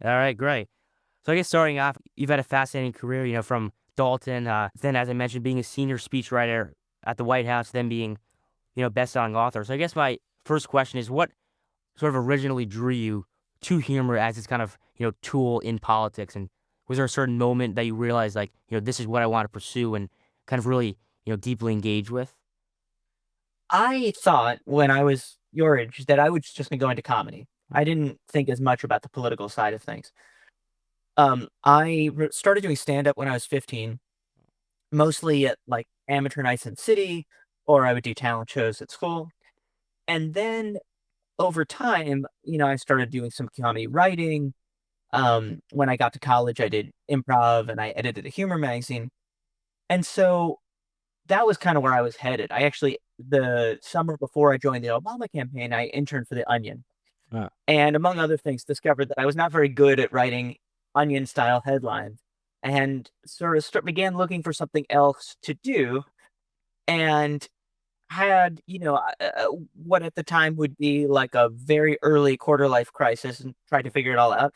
All right, great. So I guess starting off, you've had a fascinating career, from Dalton, then as I mentioned, being a senior speechwriter at the White House, then being, best-selling author. So I guess my first question is, what sort of originally drew you to humor as this kind of, tool in politics? And was there a certain moment that you realized, like, this is what I want to pursue and kind of really, deeply engage with? I thought when I was your age that I was just gonna go into comedy. I didn't think as much about the political side of things. I started doing stand-up when I was 15, mostly at, like, amateur nights in the city, or I would do talent shows at school, and then over time, I started doing some comedy writing. When I got to college, I did improv, and I edited a humor magazine, and so that was kinda where I was headed. I actually the summer before I joined the Obama campaign, I interned for The Onion, Uh, and among other things, discovered that I was not very good at writing Onion-style headlines, and sort of began looking for something else to do, and had, what at the time would be like a very early quarter life crisis and tried to figure it all out.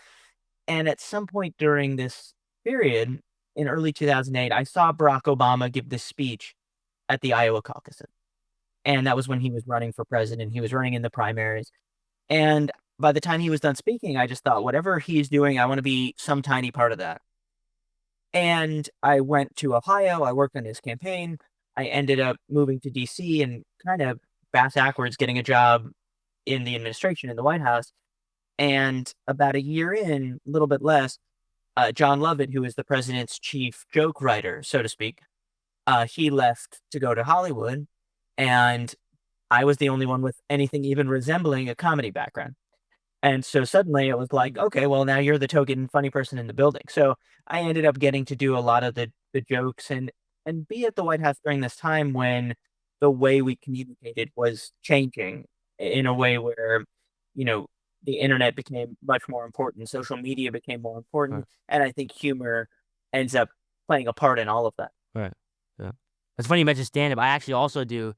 And at some point during this period, in early 2008, I saw Barack Obama give this speech at the Iowa caucuses. And that was when he was running for president. He was running in the primaries. And by the time he was done speaking, I just thought, whatever he's doing, I want to be some tiny part of that. And I went to Ohio. I worked on his campaign. I ended up moving to DC and kind of bass backwards getting a job in the administration in the White House. And about a year in, a little bit less, John Lovett, who is the president's chief joke writer, so to speak, he left to go to Hollywood. And I was the only one with anything even resembling a comedy background. And so suddenly it was like, okay, well, now you're the token funny person in the building. So I ended up getting to do a lot of the jokes and be at the White House during this time when the way we communicated was changing in a way where, you know, the internet became much more important, social media became more right, important, and I think humor ends up playing a part in all of that. right. Yeah. It's funny you mentioned stand-up. I actually also do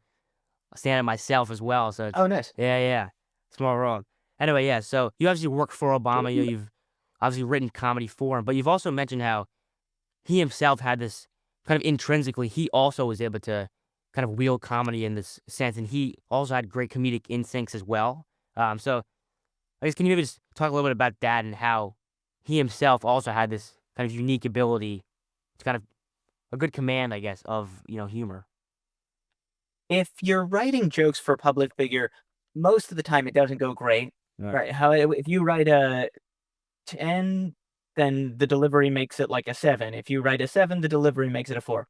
stand-up myself as well. So Oh, nice. yeah, yeah. Small world. Anyway, yeah. So you obviously work for Obama. You've obviously written comedy for him, but you've also mentioned how he himself had this kind of intrinsically, he also was able to kind of wield comedy in this sense, and he also had great comedic instincts as well. So I guess can you maybe just talk a little bit about that and how he himself also had this kind of unique ability to kind of a good command, I guess, of humor. If you're writing jokes for a public figure, most of the time it doesn't go great, Right. right? How if you write a 10, then the delivery makes it like a 7. If you write a 7, the delivery makes it a 4.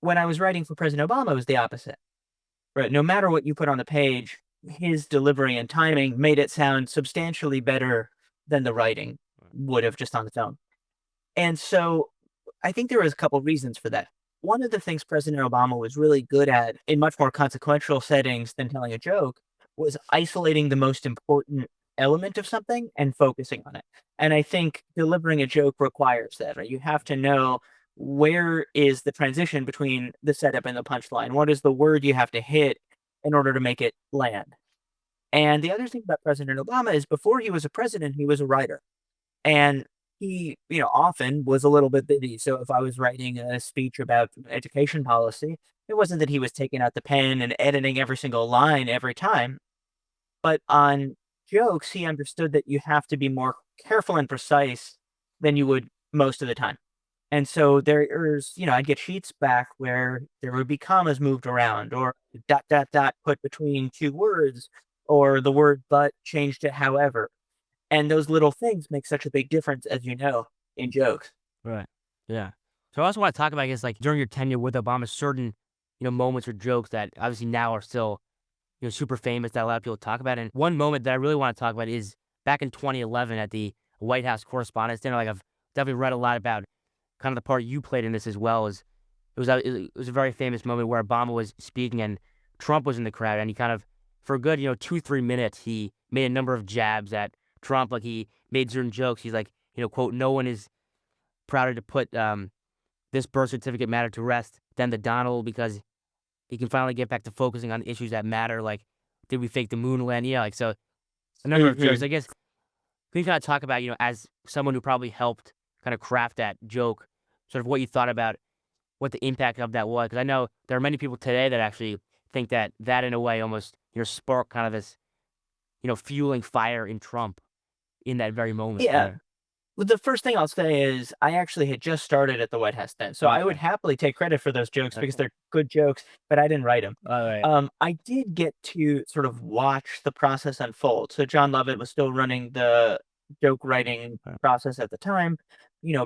When I was writing for President Obama, it was the opposite, right? No matter what you put on the page, his delivery and timing made it sound substantially better than the writing would have just on its own. And so I think there was a couple reasons for that. One of the things President Obama was really good at in much more consequential settings than telling a joke was isolating the most important element of something and focusing on it. And I think delivering a joke requires that, right? You have to know where is the transition between the setup and the punchline? What is the word you have to hit in order to make it land? And the other thing about President Obama is before he was a president, he was a writer. And he, often was a little bit busy. So if I was writing a speech about education policy, it wasn't that he was taking out the pen and editing every single line every time. But on jokes, he understood that you have to be more careful and precise than you would most of the time. And so there's, I'd get sheets back where there would be commas moved around or dot, dot, dot put between two words or the word but changed to however. And those little things make such a big difference, as you know, in jokes. Right. Yeah. So I also want to talk about, I guess, like during your tenure with Obama, certain, moments or jokes that obviously now are still, super famous that a lot of people talk about. And one moment that I really want to talk about is back in 2011 at the White House Correspondents Dinner. Like I've definitely read a lot about kind of the part you played in this as well. As it was a very famous moment where Obama was speaking and Trump was in the crowd, and he kind of, for a good 2-3 minutes, he made a number of jabs at Trump. Like he made certain jokes. He's like, quote, no one is prouder to put this birth certificate matter to rest than the Donald because he can finally get back to focusing on issues that matter. Like, did we fake the moon land? Yeah, like so a number of jokes. Mhm. I guess can you kind of talk about, as someone who probably helped kind of craft that joke, sort of what you thought about what the impact of that was? Because I know there are many people today that actually think that that in a way almost, sparked kind of this, fueling fire in Trump in that very moment. Yeah. Yeah. Well, the first thing I'll say is I actually had just started at the White House then, so I would Okay. happily take credit for those jokes because Okay. they're good jokes, but I didn't write them. All right. I did get to sort of watch the process unfold. So John Lovett was still running the joke writing process at the time,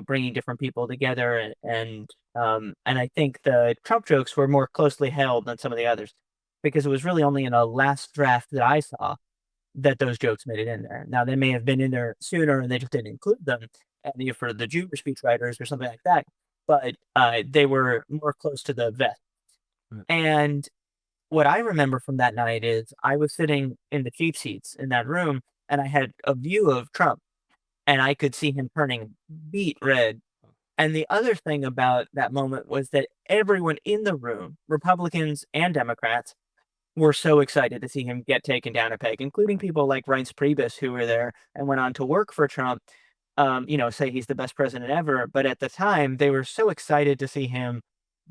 bringing different people together, and I think the Trump jokes were more closely held than some of the others because it was really only in a last draft that I saw that those jokes made it in there. Now, they may have been in there sooner and they just didn't include them, and for the junior speechwriters or something like that, but, they were more close to the vet. Right. And what I remember from that night is I was sitting in the cheap seats in that room, and I had a view of Trump, and I could see him turning beet red. And the other thing about that moment was that everyone in the room, Republicans and Democrats, were so excited to see him get taken down a peg, including people like Reince Priebus, who were there and went on to work for Trump, say he's the best president ever. But at the time, they were so excited to see him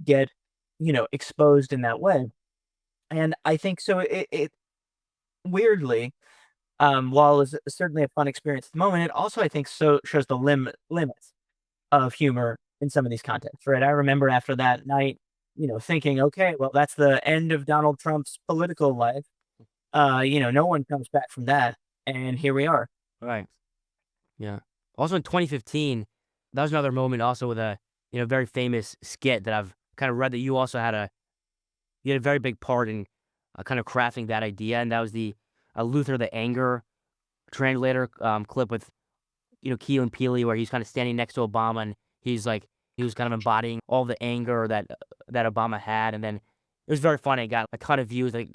get, exposed in that way. And I think so. It weirdly, while it was certainly a fun experience at the moment, it also I think so shows the limits of humor in some of these contexts, right? I remember after that night, thinking, okay, well, that's the end of Donald Trump's political life. No one comes back from that, and here we are. Right. Yeah. Also in 2015, that was another moment also with a, very famous skit that I've kind of read that you had a very big part in kind of crafting that idea. And that was the Luther the Anger translator clip with, Keelan Peely, where he's kind of standing next to Obama and he was kind of embodying all the anger that Obama had. And then it was very funny. It got a ton of views. I think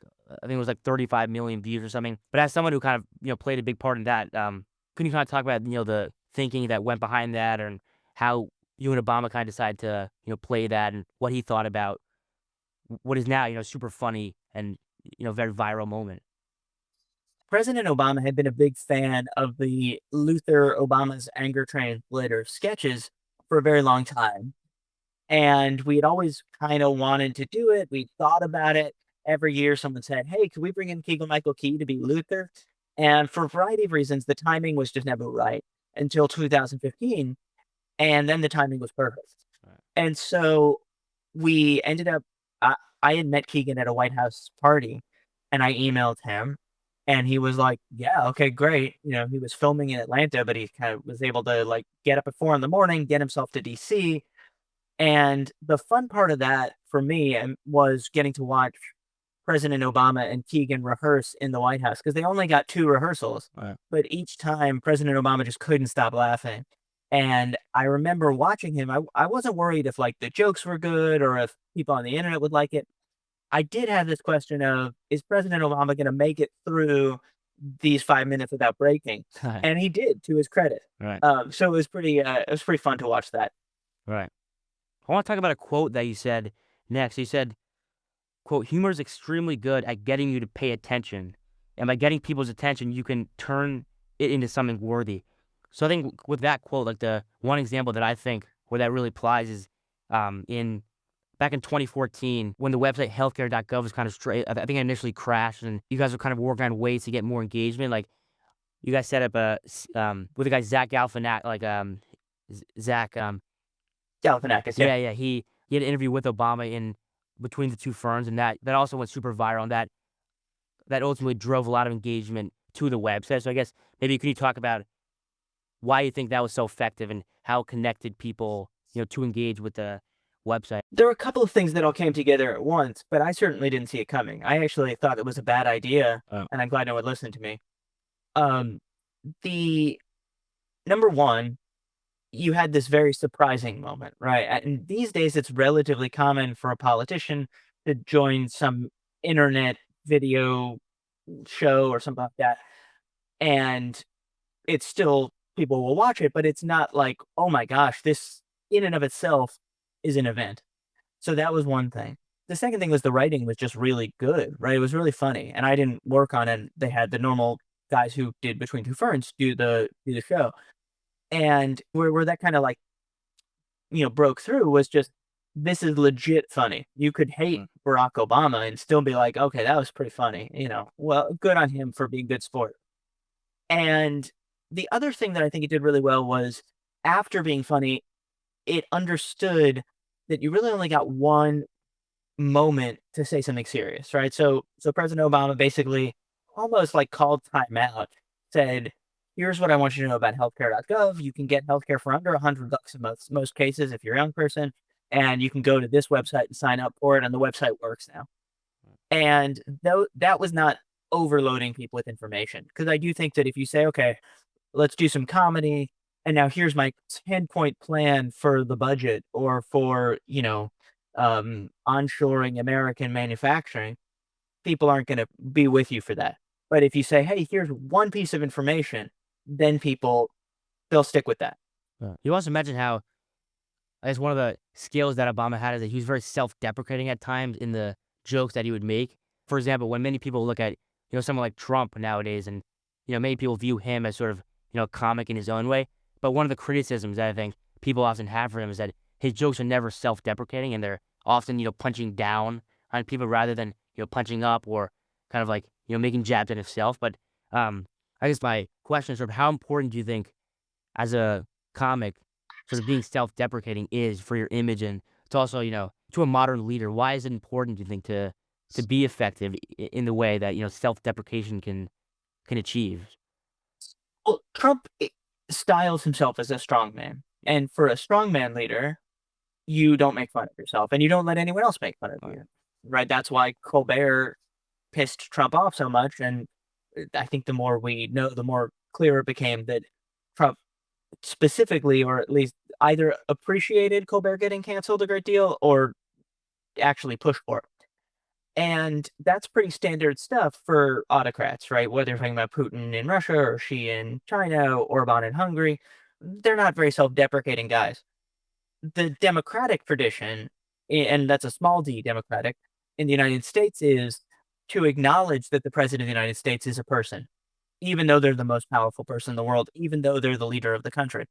it was like 35 million views or something. But as someone who kind of, played a big part in that, can you kind of talk about, the thinking that went behind that and how you and Obama kind of decided to, play that and what he thought about what is now, super funny and, very viral moment? President Obama had been a big fan of the Luther Obama's Anger Translator sketches for a very long time. And we had always kind of wanted to do it. We thought about it. Every year, someone said, "Hey, could we bring in Keegan Michael Key to be Luther?" And for a variety of reasons, the timing was just never right until 2015. And then the timing was perfect. Right. And so we ended up, I had met Keegan at a White House party and I emailed him and he was like, "Yeah, okay, great." He was filming in Atlanta, but he kind of was able to like get up at 4 in the morning, get himself to DC. And the fun part of that for me was getting to watch President Obama and Keegan rehearse in the White House because they only got 2 rehearsals, Right. but each time President Obama just couldn't stop laughing. And I remember watching him. I wasn't worried if like the jokes were good or if people on the internet would like it. I did have this question of, is President Obama going to make it through these 5 minutes without breaking? Right. And he did, to his credit. Right. So it was pretty fun to watch that. Right. I want to talk about a quote that you said next. You said, quote, "Humor is extremely good at getting you to pay attention. And by getting people's attention, you can turn it into something worthy." So I think with that quote, like the one example that I think where that really applies is in back in 2014 when the website healthcare.gov was kind of straight. I think it initially crashed and you guys were kind of working on ways to get more engagement. Like you guys set up with the guy Zach Galifianakis, Zach, Galifianakis, yeah. yeah, yeah, he had an interview with Obama in between the two firms, and that also went super viral, and that ultimately drove a lot of engagement to the website. So I guess maybe can you talk about why you think that was so effective and how it connected people, to engage with the website? There were a couple of things that all came together at once, but I certainly didn't see it coming. I actually thought it was a bad idea, Oh. and I'm glad no one listened to me. Um, the number one, you had this very surprising moment, right? And these days, it's relatively common for a politician to join some internet video show or something like that, and it's still people will watch it, but it's not like, oh my gosh, this in and of itself is an event. So that was one thing. The second thing was the writing was just really good, right? It was really funny, and I didn't work on it. They had the normal guys who did Between Two Ferns do the show. And where that kind of like, broke through was just, this is legit funny. You could hate Mm. Barack Obama and still be like, okay, that was pretty funny. Well, good on him for being good sport. And the other thing that I think it did really well was, after being funny, it understood that you really only got one moment to say something serious, right? So President Obama basically almost like called time out, said, "Here's what I want you to know about healthcare.gov. You can get healthcare for under $100 in most cases if you're a young person, and you can go to this website and sign up for it, and the website works now." And though that was not overloading people with information, because I do think that if you say, "Okay, let's do some comedy, and now here's my 10-point plan for the budget or for, onshoring American manufacturing," people aren't gonna be with you for that. But if you say, "Hey, here's one piece of information," then they'll stick with that. You also mentioned how I guess one of the skills that Obama had is that he was very self-deprecating at times in the jokes that he would make. For example, when many people look at, someone like Trump nowadays and, many people view him as sort of, a comic in his own way. But one of the criticisms that I think people often have for him is that his jokes are never self-deprecating and they're often, punching down on people rather than, punching up or kind of like, making jabs at himself. But I guess my question is sort of how important do you think as a comic sort of being self-deprecating is for your image and it's also, to a modern leader, why is it important, do you think, to be effective in the way that, self-deprecation can achieve? Well, Trump styles himself as a strongman, and for a strongman leader, you don't make fun of yourself, and you don't let anyone else make fun of Right. you, right? That's why Colbert pissed Trump off so much, and I think the more we know, the more clear it became that Trump specifically, or at least either appreciated Colbert getting canceled a great deal or actually pushed for it. And that's pretty standard stuff for autocrats, right? Whether you're talking about Putin in Russia or Xi in China, Orban in Hungary, they're not very self-deprecating guys. The democratic tradition, and that's a small d democratic, in the United States is to acknowledge that the president of the United States is a person, even though they're the most powerful person in the world, even though they're the leader of the country.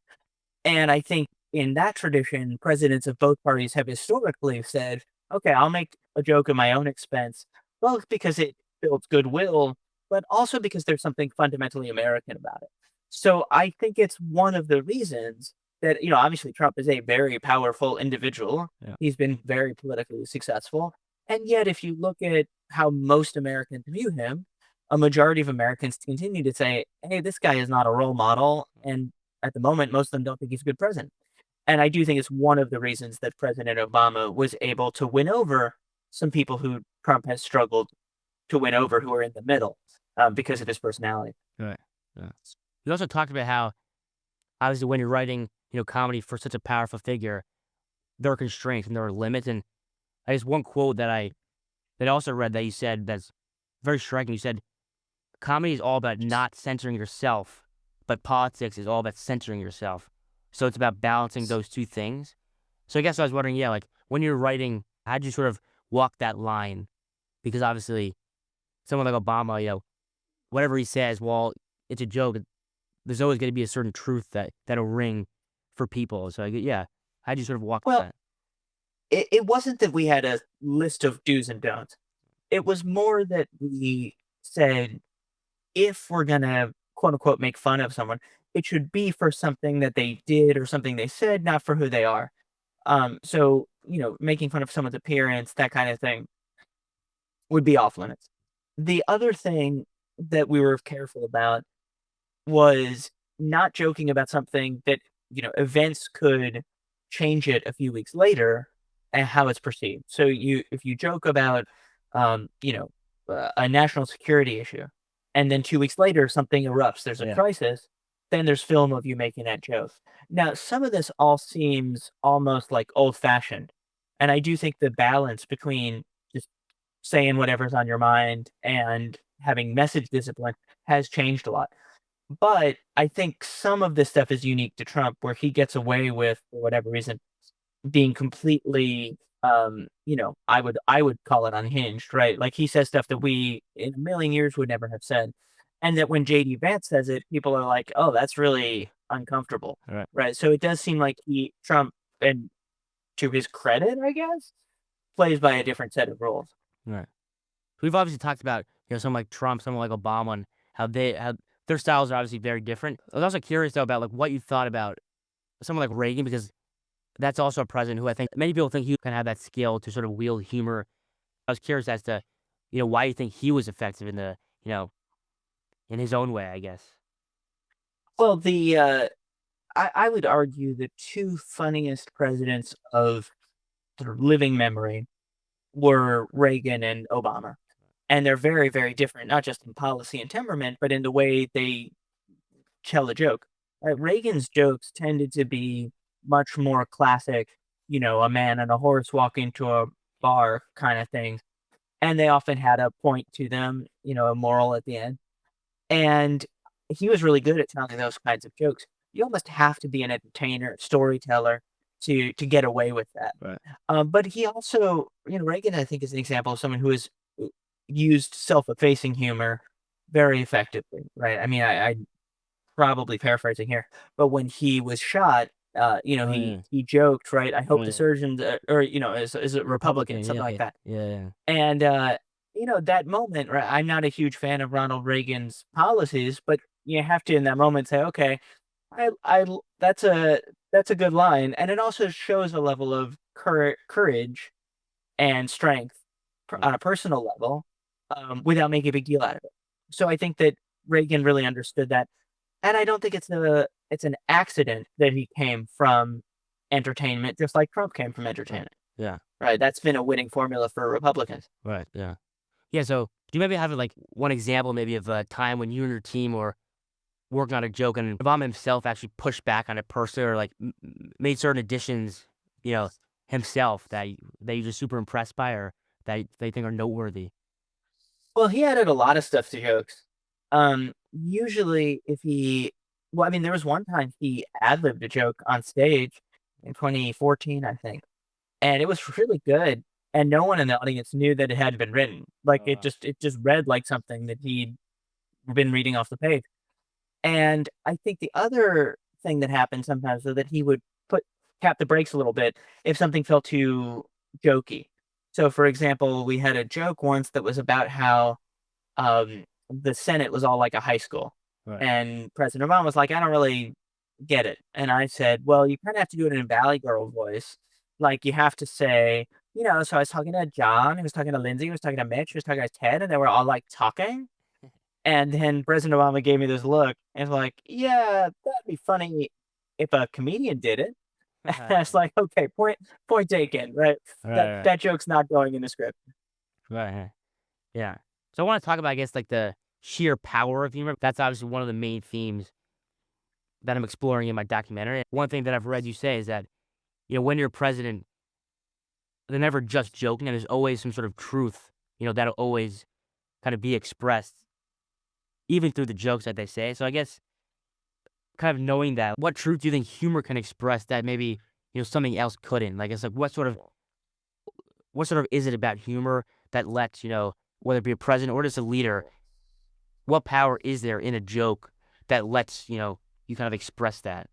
And I think in that tradition, presidents of both parties have historically said, "Okay, I'll make a joke at my own expense," both because it builds goodwill, but also because there's something fundamentally American about it. So I think it's one of the reasons that, obviously Trump is a very powerful individual. Yeah. He's been very politically successful. And yet, if you look at how most Americans view him, a majority of Americans continue to say, "Hey, this guy is not a role model." And at the moment, most of them don't think he's a good president. And I do think it's one of the reasons that President Obama was able to win over some people who Trump has struggled to win over, who are in the middle, because of his personality. Right. Yeah. You also talked about how obviously when you're writing, comedy for such a powerful figure, there are constraints and there are limits. And I guess one quote that I also read that you said that's very striking. You said comedy is all about not censoring yourself, but politics is all about censoring yourself. So it's about balancing those two things. So I guess I was wondering, yeah, like when you're writing, how'd you sort of walk that line? Because obviously, someone like Obama, whatever he says, while it's a joke, there's always going to be a certain truth that'll ring for people. So yeah, how'd you sort of walk Well, that? it wasn't that we had a list of do's and don'ts. It was more that we said, if we're gonna quote unquote make fun of someone, it should be for something that they did or something they said, not for who they are. So, making fun of someone's appearance, that kind of thing would be off limits. The other thing that we were careful about was not joking about something that, events could change it a few weeks later and how it's perceived. So if you joke about, a national security issue, and then 2 weeks later something erupts, there's a Yeah. crisis, then there's film of you making that joke. Now, some of this all seems almost like old fashioned. And I do think the balance between just saying whatever's on your mind and having message discipline has changed a lot. But I think some of this stuff is unique to Trump, where he gets away with, for whatever reason, being completely, I would call it unhinged, right? Like he says stuff that we in a million years would never have said. And that when JD Vance says it, people are like, "Oh, that's really uncomfortable." Right. Right? So it does seem like Trump, and to his credit, I guess, plays by a different set of rules. Right. We've obviously talked about, someone like Trump, someone like Obama, and how their styles are obviously very different. I was also curious though about like what you thought about someone like Reagan because that's also a president who I think many people think he can have that skill to sort of wield humor. I was curious as to, why you think he was effective in you know, in his own way, I guess. Well, I would argue the two funniest presidents of sort of living memory were Reagan and Obama. And they're very, very different, not just in policy and temperament, but in the way they tell a joke. Reagan's jokes tended to be much more classic, a man and a horse walk into a bar kind of thing. And they often had a point to them, a moral at the end. And he was really good at telling those kinds of jokes. You almost have to be an entertainer, storyteller to get away with that. Right. But he also, Reagan, I think, is an example of someone who has used self-effacing humor very effectively, right? I mean, I probably paraphrasing here, but when he was shot, Oh he yeah. he joked, right? I Oh hope the yeah. surgeons, or is a Republican, Republican. Yeah. something like Okay. that. Yeah. Yeah. And that moment, right? I'm not a huge fan of Ronald Reagan's policies, but you have to in that moment say, okay, that's a good line, and it also shows a level of courage and strength Right. on a personal level, without making a big deal out of it. So I think that Reagan really understood that, and I don't think it's an accident that he came from entertainment, just like Trump came from Right. entertainment. Yeah. Right? That's been a winning formula for Republicans. Right. Yeah. Yeah. So, do you maybe have like one example, maybe of a time when you and your team were working on a joke and Obama himself actually pushed back on it personally, or like made certain additions, you know, himself that you're just super impressed by, or that they think are noteworthy? Well, he added a lot of stuff to jokes. Usually, if he, well, I mean, there was one time he ad libbed a joke on stage in 2014, I think, and it was really good. And no one in the audience knew that it had been written. Like Oh, it wow. just it just read like something that he'd been reading off the page. And I think the other thing that happened sometimes is that he would put tap the brakes a little bit if something felt too jokey. So, for example, we had a joke once that was about how the Senate was all like a high school, Right. and President Obama was like, "I don't really get it," and I said, "Well, you kind of have to do it in a Valley Girl voice. Like you have to say, so I was talking to John, he was talking to Lindsay, he was talking to Mitch, he was talking to Ted, and they were all like talking." And then President Obama gave me this look and was like, "Yeah, that'd be funny if a comedian did it." Right. And it's like, "Okay, point taken, right? That Right. that joke's not going in the script." Right. Yeah. So I want to talk about, I guess, like the sheer power of humor. That's obviously one of the main themes that I'm exploring in my documentary. One thing that I've read you say is that, when you're president, they're never just joking, and there's always some sort of truth, that'll always kind of be expressed, even through the jokes that they say. So I guess kind of knowing that, what truth do you think humor can express that maybe, something else couldn't? Like, it's like, what sort of is it about humor that lets, whether it be a president or just a leader, what power is there in a joke that lets, you kind of express that?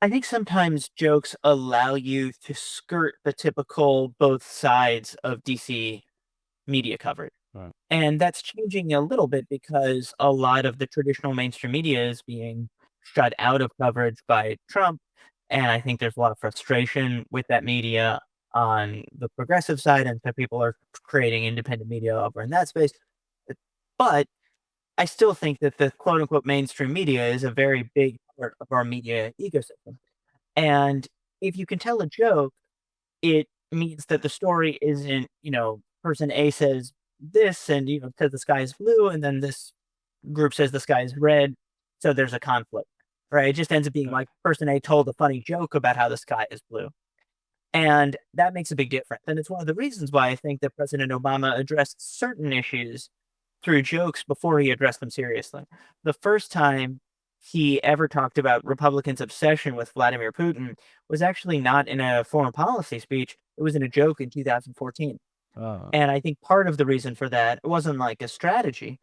I think sometimes jokes allow you to skirt the typical both sides of DC media coverage. Right. And that's changing a little bit because a lot of the traditional mainstream media is being shut out of coverage by Trump. And I think there's a lot of frustration with that media on the progressive side. And so people are creating independent media over in that space. But I still think that the quote unquote mainstream media is a very big part of our media ecosystem. And if you can tell a joke, it means that the story isn't, person A says this and, says the sky is blue, and then this group says the sky is red. So there's a conflict, right? It just ends up being Right. like person A told a funny joke about how the sky is blue. And that makes a big difference. And it's one of the reasons why I think that President Obama addressed certain issues through jokes before he addressed them seriously. The first time he ever talked about Republicans' obsession with Vladimir Putin was actually not in a foreign policy speech. It was in a joke in 2014. Oh, And I think part of the reason for that, it wasn't like a strategy.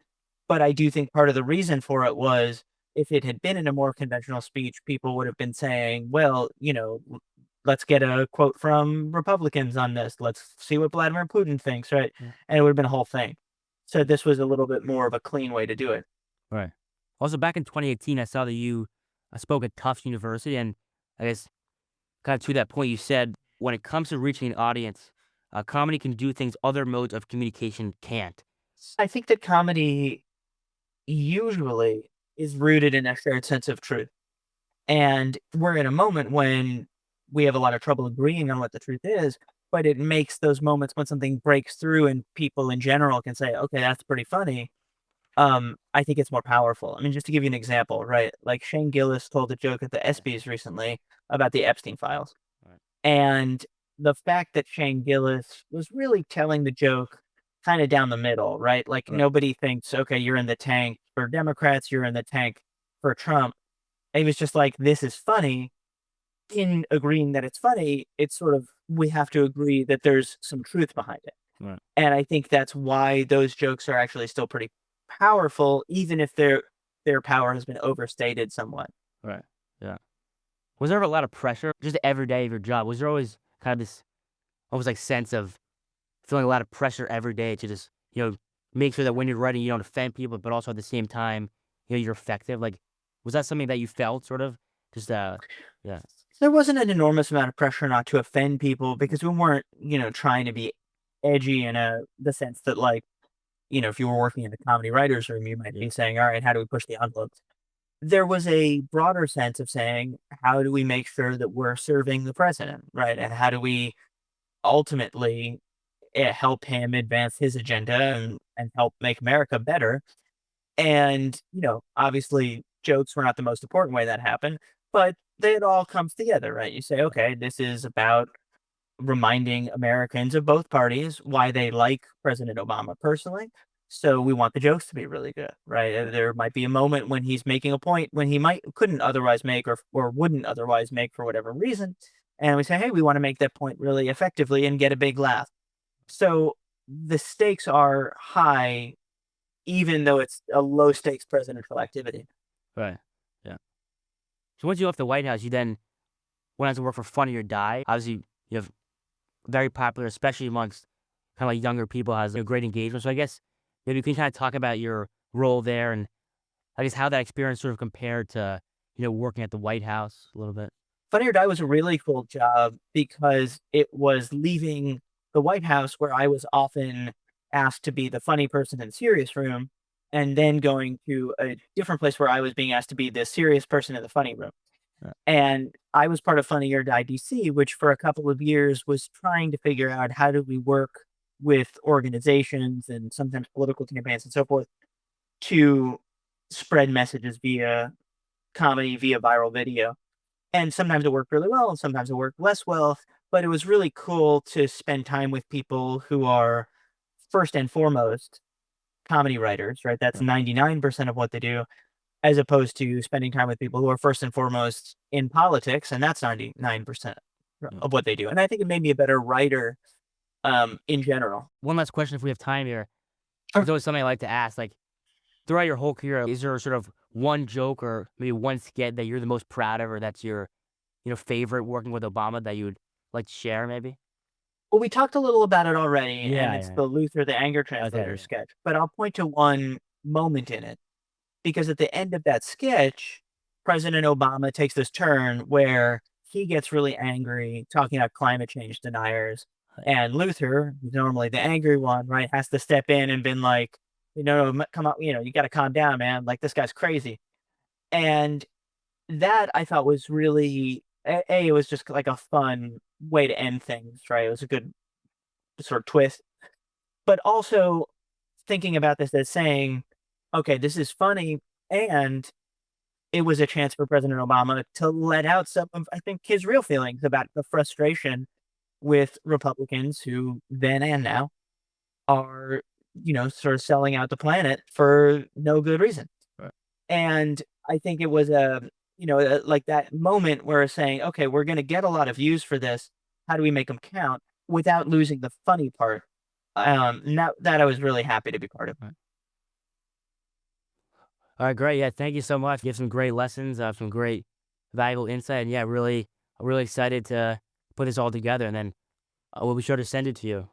But I do think part of the reason for it was if it had been in a more conventional speech, people would have been saying, well, let's get a quote from Republicans on this. Let's see what Vladimir Putin thinks, right? Yeah. And it would have been a whole thing. So this was a little bit more of a clean way to do it. Right. Also, back in 2018, I saw that you spoke at Tufts University, and I guess kind of to that point, you said when it comes to reaching an audience, comedy can do things other modes of communication can't. I think that comedy usually is rooted in a shared sense of truth. And we're in a moment when we have a lot of trouble agreeing on what the truth is, but it makes those moments when something breaks through and people in general can say, okay, that's pretty funny. I think it's more powerful. I mean, just to give you an example, right? Like Shane Gillis told a joke at the Yeah. ESPYs recently about the Epstein files. Right. And the fact that Shane Gillis was really telling the joke kind of down the middle, right? Like Right. nobody thinks, okay, you're in the tank for Democrats, you're in the tank for Trump. He was just like, this is funny. In agreeing that it's funny, it's sort of, we have to agree that there's some truth behind it. Right. And I think that's why those jokes are actually still pretty powerful, even if their power has been overstated somewhat. Right. Yeah. Was there ever a lot of pressure just every day of your job? Was there always kind of this almost like sense of feeling a lot of pressure every day to just, make sure that when you're writing, you don't offend people, but also at the same time, you're effective? Like, was that something that you felt sort of just, yeah. There wasn't an enormous amount of pressure not to offend people because we weren't, trying to be edgy in the sense that like, if you were working in the comedy writers room, you might Yeah. be saying, all right, how do we push the envelope? There was a broader sense of saying, how do we make sure that we're serving the president, right? And how do we ultimately help him advance his agenda and help make America better? And, obviously, jokes were not the most important way that happened, but it all comes together, right? You say, okay, this is about reminding Americans of both parties why they like President Obama personally. So we want the jokes to be really good, right? There might be a moment when he's making a point when he might couldn't otherwise make or wouldn't otherwise make for whatever reason. And we say, hey, we want to make that point really effectively and get a big laugh. So the stakes are high, even though it's a low stakes presidential activity. Right. Yeah. So once you left the White House, you then went on to work for Funny or Die. Obviously, you have very popular, especially amongst kind of like younger people, has a great engagement. So I guess maybe you can kind of talk about your role there and I guess how that experience sort of compared to, working at the White House a little bit. Funny or Die was a really cool job because it was leaving the White House where I was often asked to be the funny person in the serious room, and then going to a different place where I was being asked to be the serious person in the funny room. Right. And I was part of Funny or Die DC, which for a couple of years was trying to figure out how do we work with organizations and sometimes political campaigns and so forth to spread messages via comedy, via viral video. And sometimes it worked really well, and sometimes it worked less well, but it was really cool to spend time with people who are first and foremost comedy writers, right? That's Right. 99% of what they do, as opposed to spending time with people who are first and foremost in politics, and that's 99% Yeah. of what they do. And I think it made me a better writer in general. One last question, if we have time here. Sure. It's always something I like to ask. Like throughout your whole career, is there sort of one joke or maybe one skit that you're the most proud of, or that's your, favorite working with Obama that you would like to share, maybe? Well, we talked a little about it already, and Yeah, it's yeah. the Luther, the anger Okay. translator Yeah. sketch, but I'll point to one moment in it. Because at the end of that sketch, President Obama takes this turn where he gets really angry talking about climate change deniers. Right. And Luther, who's normally the angry one, right, has to step in and been like, come on, you got to calm down, man. Like this guy's crazy. And that I thought was really, it was just like a fun way to end things, right? It was a good sort of twist. But also thinking about this as saying, okay, this is funny. And it was a chance for President Obama to let out some of, I think, his real feelings about the frustration with Republicans who then and now are, sort of selling out the planet for no good reason. Right. And I think it was like that moment where it's saying, okay, we're going to get a lot of views for this. How do we make them count without losing the funny part? And that I was really happy to be part of. Right. All right, great. Yeah, thank you so much. You have some great lessons, some great valuable insight, and yeah, really excited to put this all together, and then we'll be sure to send it to you.